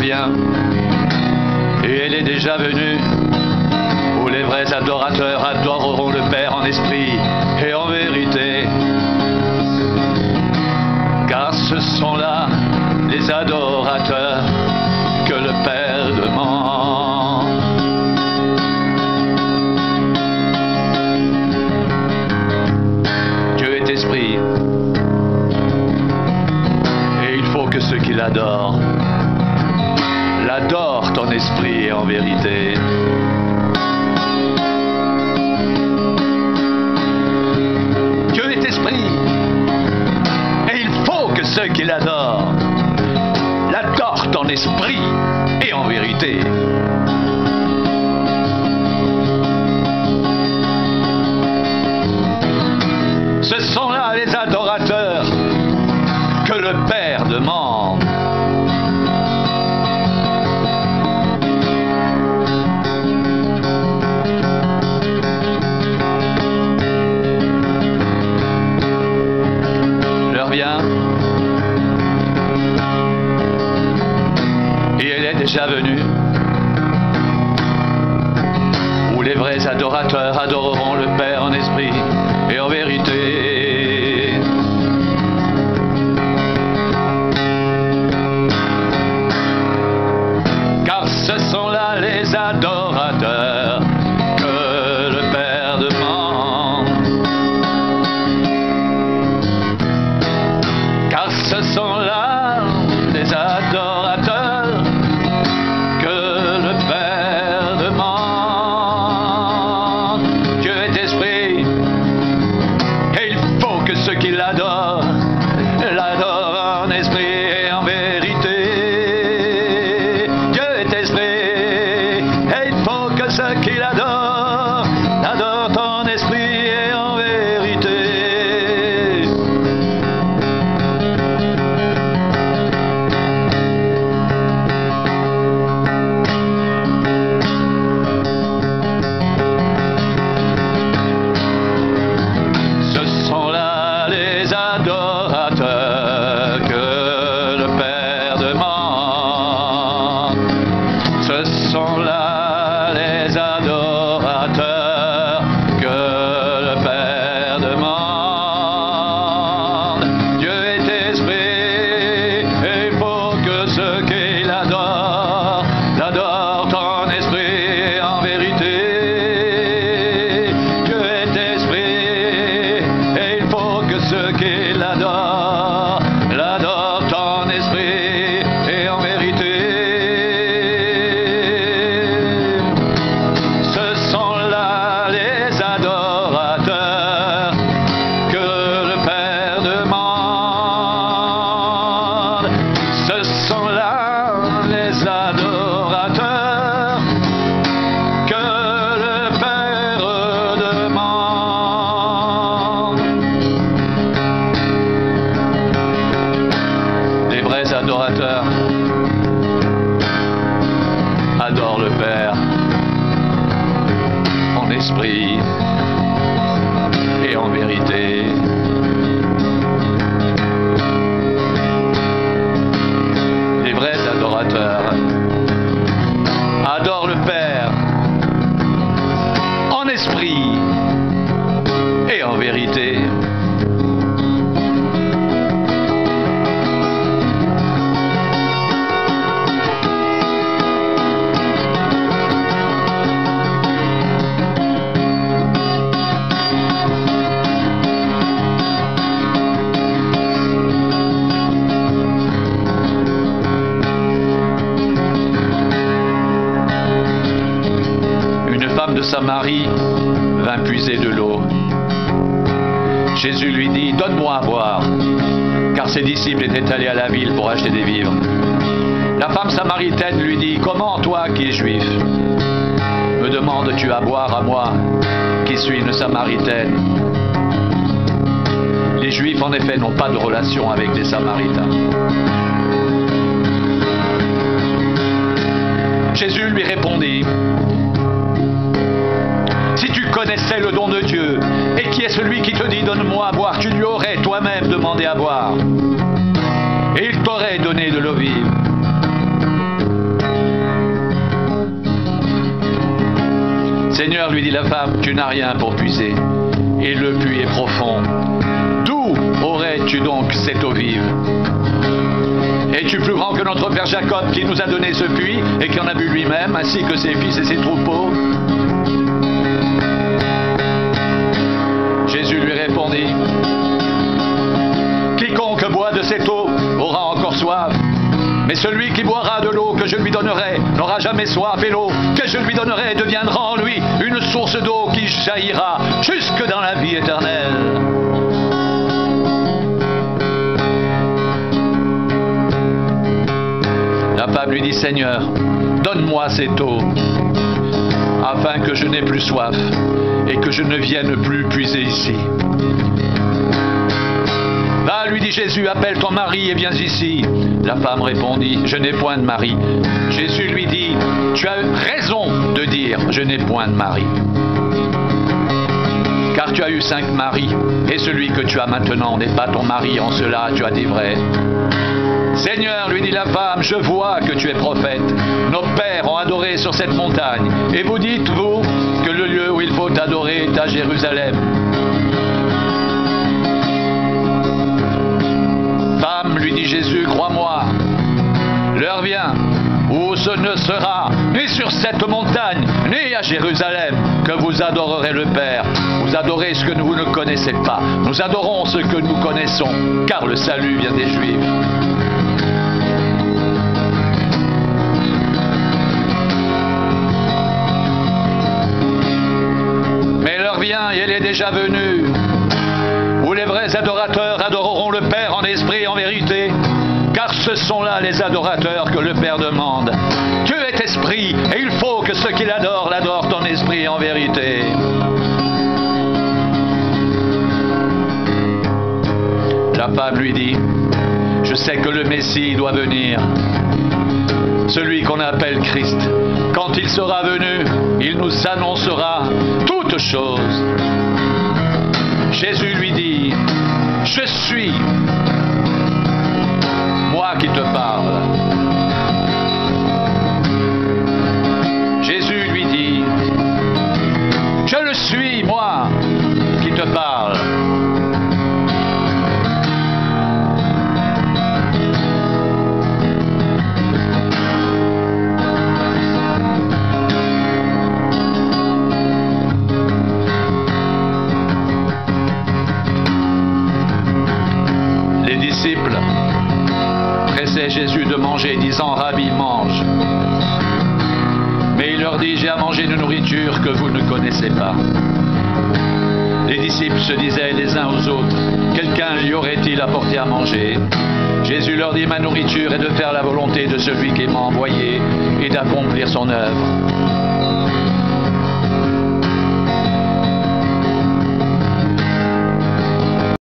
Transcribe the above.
vient, et elle est déjà venue, où les vrais adorateurs adoreront le Père en esprit et en vérité. Car ce sont là les adorateurs que le Père demande. Dieu est esprit, et il faut que ceux qui l'adorent l'adorent en esprit et en vérité. Dieu est esprit, et il faut que ceux qui l'adorent l'adorent en esprit et en vérité. Ce sont là les adorateurs que le Père demande. L'heure vient, et elle est déjà venue, où les vrais adorateurs adoreront le Père en esprit et en vérité. Car ce sont là les adorateurs que le Père demande. Car ce sont là les adorateurs que le Père demande. Dieu est esprit, et il faut que ceux qui l'adorent l'adorent en esprit et en vérité. Dieu est esprit, et il faut que ceux qui l'adorent l'adorent en esprit et en vérité. Ce sont là les adorateurs que le Père demande. Ce sont là les adorateurs que le Père demande. Dieu est esprit, et il faut que ceux qui l'adorent l'adorent en esprit et en vérité. Dieu est esprit, et il faut que ceux qui l'adorent l'adorent en esprit et en vérité. Ce sont là les adorateurs que le Père demande. Ce sont là les adorateurs que le Père demande. Les vrais adorateurs adorent le Père en esprit et en vérité. Les vrais adorateurs adorent le Père en esprit et en vérité. Une femme de Samarie vint puiser de l'eau. Jésus lui dit: donne-moi à boire, car ses disciples étaient allés à la ville pour acheter des vivres. La femme samaritaine lui dit: comment toi qui es juif me demandes-tu à boire à moi qui suis une samaritaine? Les juifs en effet n'ont pas de relation avec les samaritains. Jésus lui répondit: si tu connaissais le don de Dieu, et qui est celui qui te dit donne-moi à boire, tu lui aurais toi-même demandé à boire, et il t'aurait donné de l'eau vive. lui dit la femme, tu n'as rien pour puiser, et le puits est profond. D'où aurais-tu donc cette eau vive? Es-tu plus grand que notre père Jacob qui nous a donné ce puits et qui en a bu lui-même, ainsi que ses fils et ses troupeaux? Jésus lui répondit, quiconque boit de cette eau aura encore soif. Mais celui qui boira de l'eau que je lui donnerai n'aura jamais soif, et l'eau que je lui donnerai deviendra en lui une source d'eau qui jaillira jusque dans la vie éternelle. La femme lui dit, Seigneur, donne-moi cette eau, afin que je n'ai plus soif et que je ne vienne plus puiser ici. Va, lui dit Jésus, appelle ton mari et viens ici. La femme répondit, je n'ai point de mari. Jésus lui dit, tu as raison de dire, je n'ai point de mari. Car tu as eu 5 maris, et celui que tu as maintenant n'est pas ton mari, en cela tu as dit vrai. Seigneur, lui dit la femme, je vois que tu es prophète. Nos pères ont adoré sur cette montagne, et vous dites, vous, que le lieu où il faut adorer est à Jérusalem. Femme, lui dit Jésus, crois-moi, l'heure vient où ce ne sera ni sur cette montagne, ni à Jérusalem, que vous adorerez le Père. Vous adorez ce que vous ne connaissez pas. Nous adorons ce que nous connaissons, car le salut vient des Juifs. Mais l'heure vient, et elle est déjà venue, où les vrais adorateurs adoreront le Père en esprit et en vérité, car ce sont là les adorateurs que le Père demande. Dieu est esprit, et il faut que ceux qui l'adorent en esprit et en vérité. La femme lui dit, je sais que le Messie doit venir, celui qu'on appelle Christ. Quand il sera venu, il nous annoncera toutes choses. Jésus lui dit, je suis moi qui te parle. Jésus lui dit, je le suis, moi qui te parle. Les disciples pressaient Jésus de manger, disant, Rabbi, mange. Mais il leur dit, j'ai à manger une nourriture que vous ne connaissez pas. Les disciples se disaient les uns aux autres, quelqu'un lui aurait-il apporté à manger? Jésus leur dit, ma nourriture est de faire la volonté de celui qui m'a envoyé et d'accomplir son œuvre.